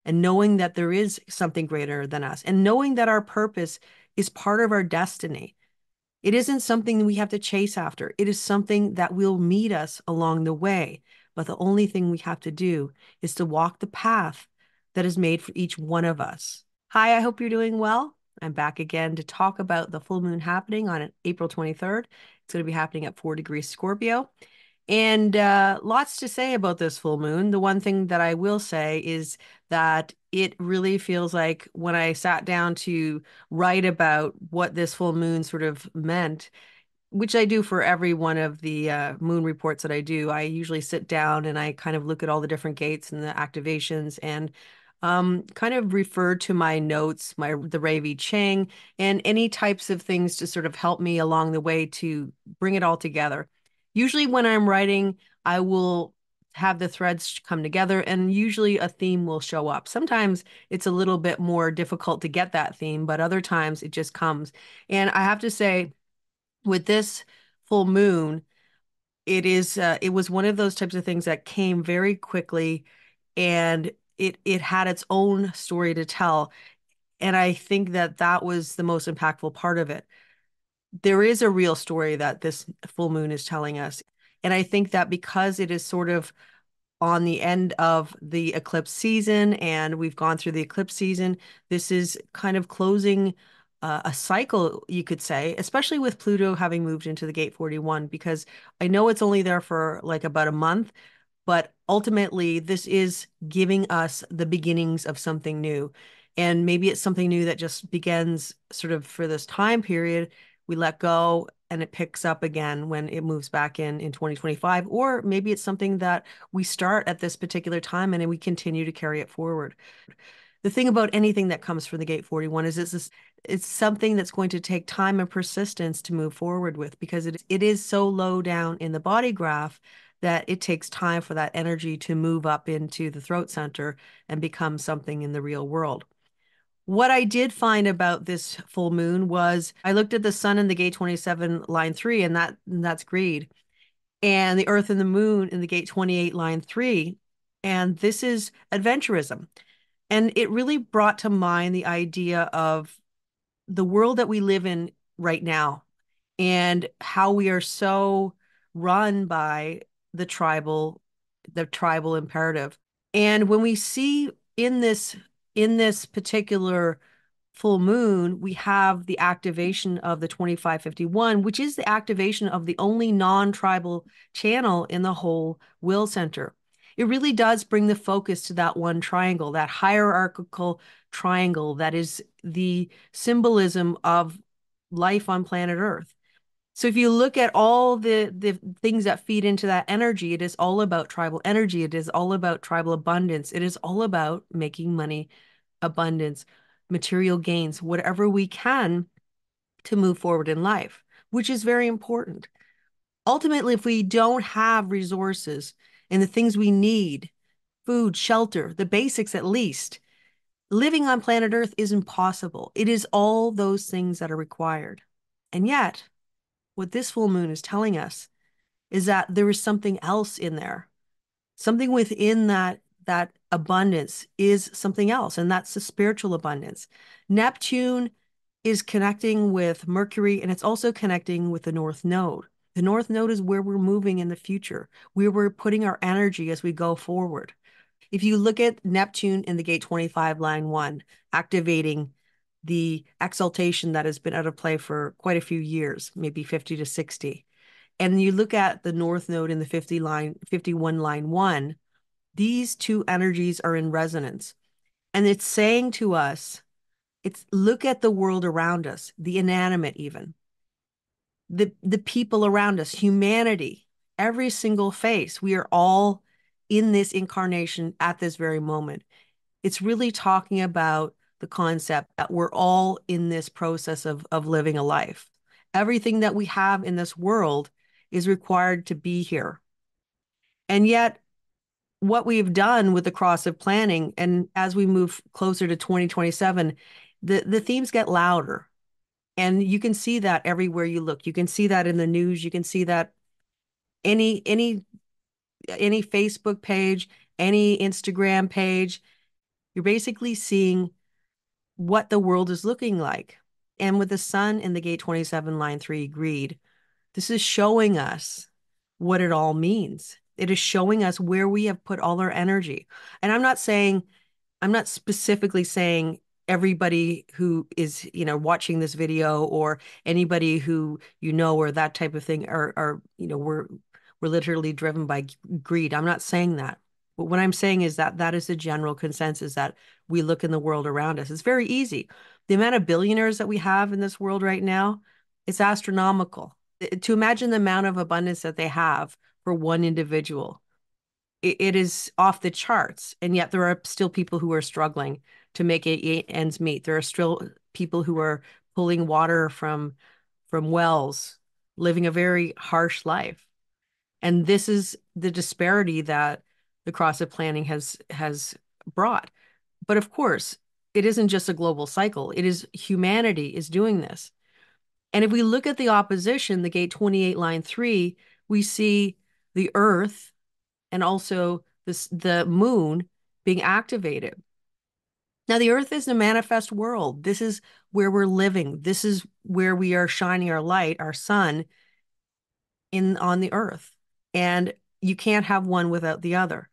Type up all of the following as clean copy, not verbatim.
and knowing that there is something greater than us, and knowing that our purpose is part of our destiny. It isn't something we have to chase after. It is something that will meet us along the way. But the only thing we have to do is to walk the path that is made for each one of us. Hi, I hope you're doing well. I'm back again to talk about the full moon happening on April 23rd. It's going to be happening at 4 degrees Scorpio. And lots to say about this full moon. The one thing that I will say is that it really feels like when I sat down to write about what this full moon sort of meant, which I do for every one of the moon reports that I do. I usually sit down and I kind of look at all the different gates and the activations and kind of refer to my notes, the Ravi Ching, and any types of things to sort of help me along the way to bring it all together. Usually, when I'm writing, I will have the threads come together, and usually a theme will show up. Sometimes it's a little bit more difficult to get that theme, but other times it just comes. And I have to say, with this full moon, it was one of those types of things that came very quickly, and it had its own story to tell. And I think that that was the most impactful part of it. There is a real story that this full moon is telling us. And I think that because it is sort of on the end of the eclipse season, and we've gone through the eclipse season. This is kind of closing a cycle, you could say, especially with Pluto having moved into the gate 41, because I know it's only there for like about a month, but ultimately, this is giving us the beginnings of something new. And maybe it's something new that just begins sort of for this time period. We let go and it picks up again when it moves back in 2025. Or maybe it's something that we start at this particular time and then we continue to carry it forward. The thing about anything that comes from the gate 41 is it's something that's going to take time and persistence to move forward with, because it is so low down in the body graph that it takes time for that energy to move up into the throat center and become something in the real world. What I did find about this full moon was I looked at the sun in the gate 27 line 3, and that's greed, and the earth and the moon in the gate 28 line 3, and this is adventurism. And it really brought to mind the idea of the world that we live in right now, and how we are so run by the tribal the tribal imperative. And when we see in this particular full moon, we have the activation of the 2551, which is the activation of the only non-tribal channel in the whole will center. It really does bring the focus to that one triangle, that hierarchical triangle that is the symbolism of life on planet Earth. So if you look at all the things that feed into that energy, it is all about tribal energy. It is all about tribal abundance. It is all about making money, abundance, material gains, whatever we can to move forward in life, which is very important. Ultimately, if we don't have resources and the things we need, food, shelter, the basics at least, living on planet Earth is impossible. It is all those things that are required. And yet, what this full moon is telling us is that there is something else in there. Something within that abundance is something else, and that's the spiritual abundance. Neptune is connecting with Mercury, and it's also connecting with the North Node. The North Node is where we're moving in the future, where we're putting our energy as we go forward. If you look at Neptune in the gate 25 line 1, activating the exaltation that has been out of play for quite a few years, maybe 50 to 60. And you look at the North Node in the 51 line 1, these two energies are in resonance. And it's saying to us, it's look at the world around us, the inanimate even, the people around us, humanity, every single face. We are all in this incarnation at this very moment. It's really talking about the concept that we're all in this process of living a life. Everything that we have in this world is required to be here. And yet, what we've done with the cross of planning, and as we move closer to 2027, the themes get louder. And you can see that everywhere you look. You can see that in the news. You can see that any Facebook page, any Instagram page, You're basically seeing what the world is looking like. And with the sun in the gate 27, line 3, greed, this is showing us what it all means. It is showing us where we have put all our energy. And I'm not specifically saying everybody who is, watching this video or anybody who, or that type of thing are, we're literally driven by greed. I'm not saying that. But what I'm saying is that that is the general consensus that we look in the world around us. It's very easy. The amount of billionaires that we have in this world right now, it's astronomical. To imagine the amount of abundance that they have for one individual, it is off the charts. And yet there are still people who are struggling to make ends meet. There are still people who are pulling water from wells, living a very harsh life. And this is the disparity that the CrossFit planning has brought. But of course, it isn't just a global cycle. It is humanity is doing this. And if we look at the opposition, the gate 28, line 3, we see the Earth and also the moon being activated. Now, the Earth is a manifest world. This is where we're living. This is where we are shining our light, our sun, in on the Earth. And you can't have one without the other.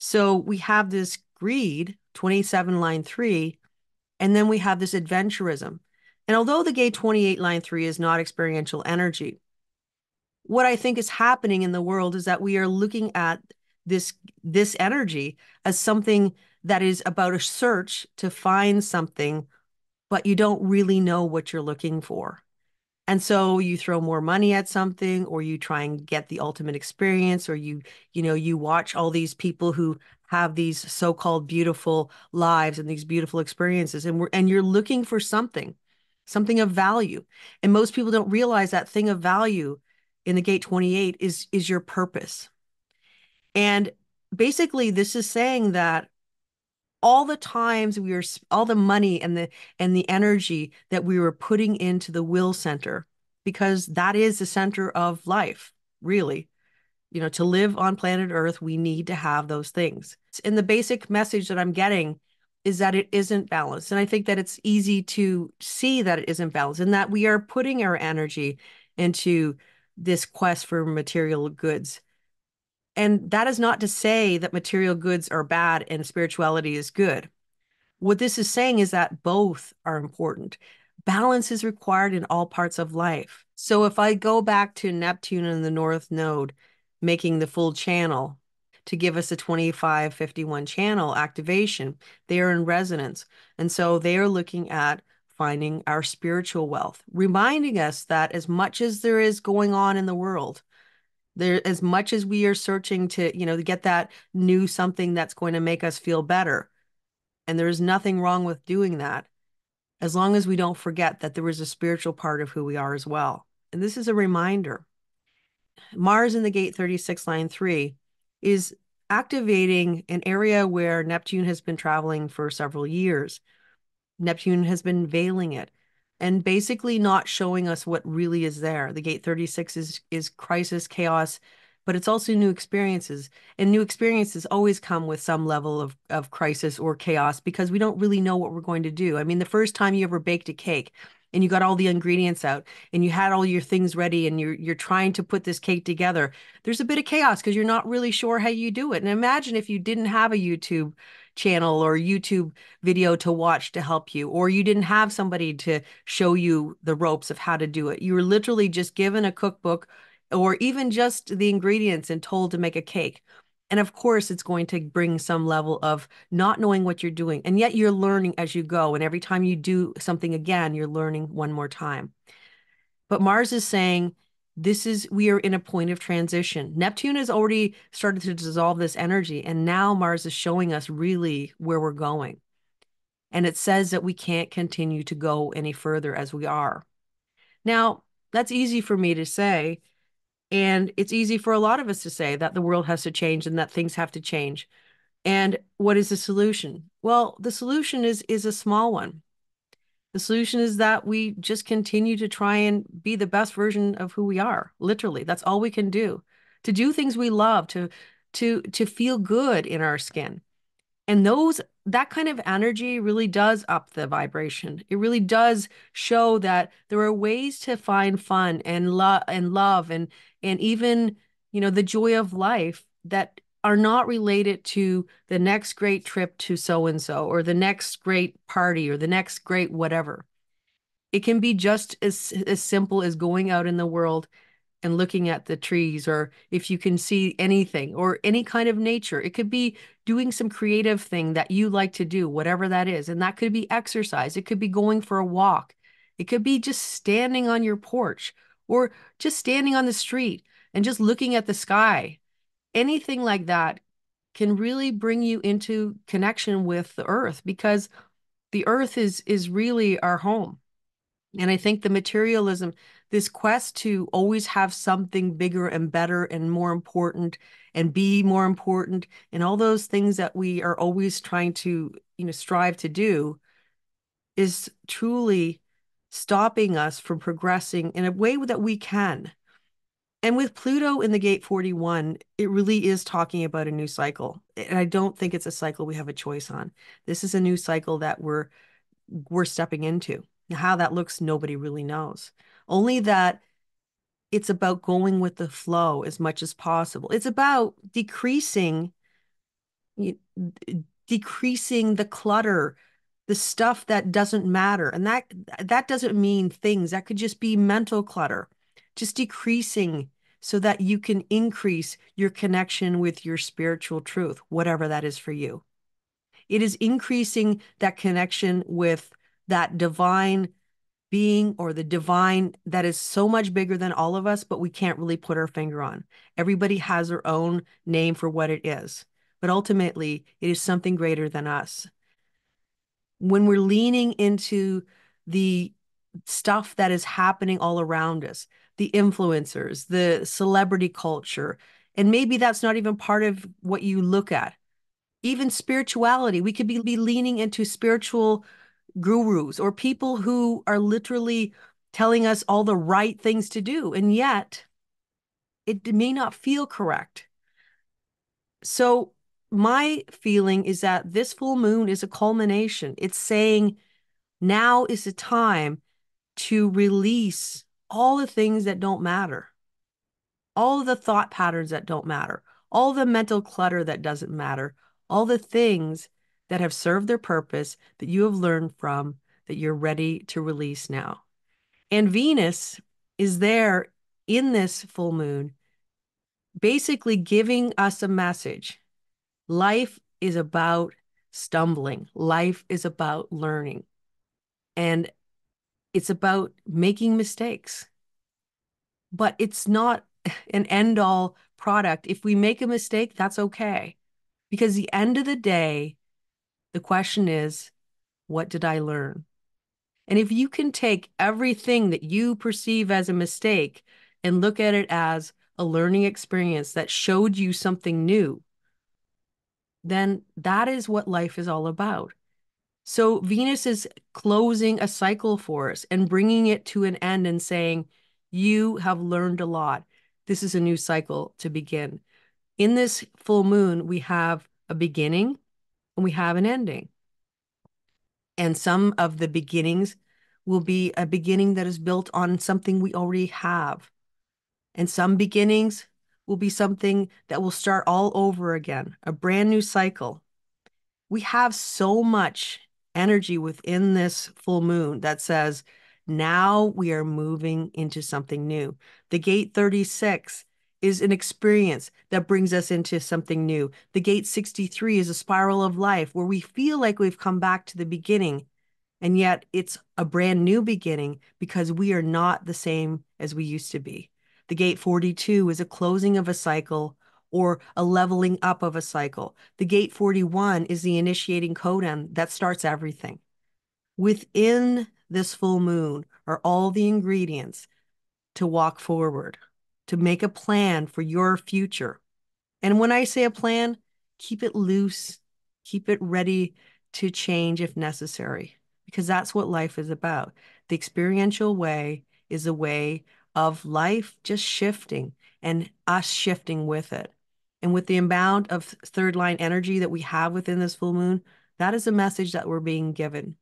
So we have this greed, 27, line 3, and then we have this adventurism. And although the gate 28, line 3 is not experiential energy, what I think is happening in the world is that we are looking at this energy as something that is about a search to find something, but you don't really know what you're looking for. And so you throw more money at something, or you try and get the ultimate experience, or you watch all these people who have these so-called beautiful lives and these beautiful experiences, and you're looking for something of value. And most people don't realize that thing of value in the gate 28 is your purpose. And basically, this is saying that all the times all the money and the energy that we were putting into the will center, because that is the center of life, really. To live on planet Earth, we need to have those things. And the basic message that I'm getting is that it isn't balanced. And I think that it's easy to see that it isn't balanced and that we are putting our energy into this quest for material goods. And that is not to say that material goods are bad and spirituality is good. What this is saying is that both are important. Balance is required in all parts of life. So if I go back to Neptune and the North Node making the full channel to give us a 2551 channel activation, they are in resonance. And so they are looking at finding our spiritual wealth, reminding us that as much as there is going on in the world, there, as much as we are searching to get that new something that's going to make us feel better, and there's nothing wrong with doing that, as long as we don't forget that there is a spiritual part of who we are as well. And this is a reminder. Mars in the gate 36, line 3 is activating an area where Neptune has been traveling for several years. Neptune has been veiling it and basically not showing us what really is there. The gate 36 is crisis, chaos, but it's also new experiences. And new experiences always come with some level of crisis or chaos because we don't really know what we're going to do. I mean, the first time you ever baked a cake and you got all the ingredients out and you had all your things ready and you're trying to put this cake together, there's a bit of chaos because you're not really sure how you do it. And imagine if you didn't have a YouTube channel or YouTube video to watch to help you, or you didn't have somebody to show you the ropes of how to do it. You were literally just given a cookbook or even just the ingredients and told to make a cake. And of course, it's going to bring some level of not knowing what you're doing. And yet you're learning as you go. And every time you do something again, you're learning one more time. But Mars is saying, we are in a point of transition. Neptune has already started to dissolve this energy, and now Mars is showing us really where we're going. And it says that we can't continue to go any further as we are. Now, that's easy for me to say, and it's easy for a lot of us to say that the world has to change and that things have to change. And what is the solution? Well, the solution is a small one. The solution is that we just continue to try and be the best version of who we are. Literally, that's all we can do. To do things we love, to feel good in our skin. And that kind of energy really does up the vibration. It really does show that there are ways to find fun and love and even, the joy of life that are not related to the next great trip to so and so or the next great party or the next great whatever. It can be just as simple as going out in the world and looking at the trees, or if you can see anything or any kind of nature. It could be doing some creative thing that you like to do, whatever that is. And that could be exercise. It could be going for a walk. It could be just standing on your porch or just standing on the street and just looking at the sky. Anything like that can really bring you into connection with the earth, because the earth is really our home. And I think the materialism, this quest to always have something bigger and better and more important and be more important, and all those things that we are always trying to, strive to do, is truly stopping us from progressing in a way that we can. And with Pluto in the gate 41, it really is talking about a new cycle. And I don't think it's a cycle we have a choice on. This is a new cycle that we're stepping into. How that looks, nobody really knows. Only that it's about going with the flow as much as possible. It's about decreasing the clutter, the stuff that doesn't matter. And that doesn't mean things. That could just be mental clutter. Just decreasing so that you can increase your connection with your spiritual truth, whatever that is for you. It is increasing that connection with that divine being or the divine that is so much bigger than all of us, but we can't really put our finger on. Everybody has their own name for what it is, but ultimately, it is something greater than us. When we're leaning into the stuff that is happening all around us, the influencers, the celebrity culture, and maybe that's not even part of what you look at. Even spirituality, we could be leaning into spiritual gurus or people who are literally telling us all the right things to do, and yet it may not feel correct. So, my feeling is that this full moon is a culmination. It's saying now is the time to release all the things that don't matter, all the thought patterns that don't matter, all the mental clutter that doesn't matter, all the things that have served their purpose that you have learned from, that you're ready to release now. And Venus is there in this full moon, basically giving us a message. Life is about stumbling, life is about learning, and it's about making mistakes. But it's not an end all product. If we make a mistake, that's okay. Because the end of the day, the question is, what did I learn? And if you can take everything that you perceive as a mistake and look at it as a learning experience that showed you something new, then that is what life is all about. So Venus is closing a cycle for us and bringing it to an end and saying, you have learned a lot. This is a new cycle to begin. In this full moon, we have a beginning and we have an ending. And some of the beginnings will be a beginning that is built on something we already have. And some beginnings will be something that will start all over again, a brand new cycle. We have so much energy within this full moon that says, now we are moving into something new. The gate 36 is an experience that brings us into something new. The gate 63 is a spiral of life where we feel like we've come back to the beginning, and yet it's a brand new beginning because we are not the same as we used to be. The gate 42 is a closing of a cycle or a leveling up of a cycle. The gate 41 is the initiating codon that starts everything. Within this full moon are all the ingredients to walk forward, to make a plan for your future. And when I say a plan, keep it loose, keep it ready to change if necessary, because that's what life is about. The experiential way is a way of life just shifting and us shifting with it. And with the amount of third line energy that we have within this full moon, that is a message that we're being given.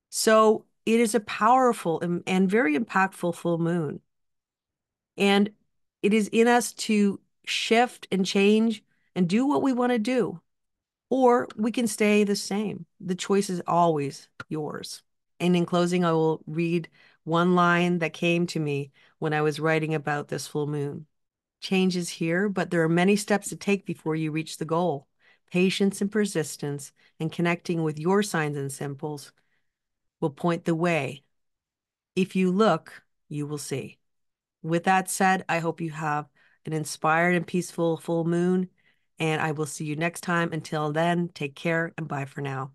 So it is a powerful and very impactful full moon. And it is in us to shift and change and do what we want to do, or we can stay the same. The choice is always yours. And in closing, I will read one line that came to me when I was writing about this full moon. Change is here, but there are many steps to take before you reach the goal. Patience and persistence and connecting with your signs and symbols will point the way. If you look, you will see. With that said, I hope you have an inspired and peaceful full moon, and I will see you next time. Until then, take care and bye for now.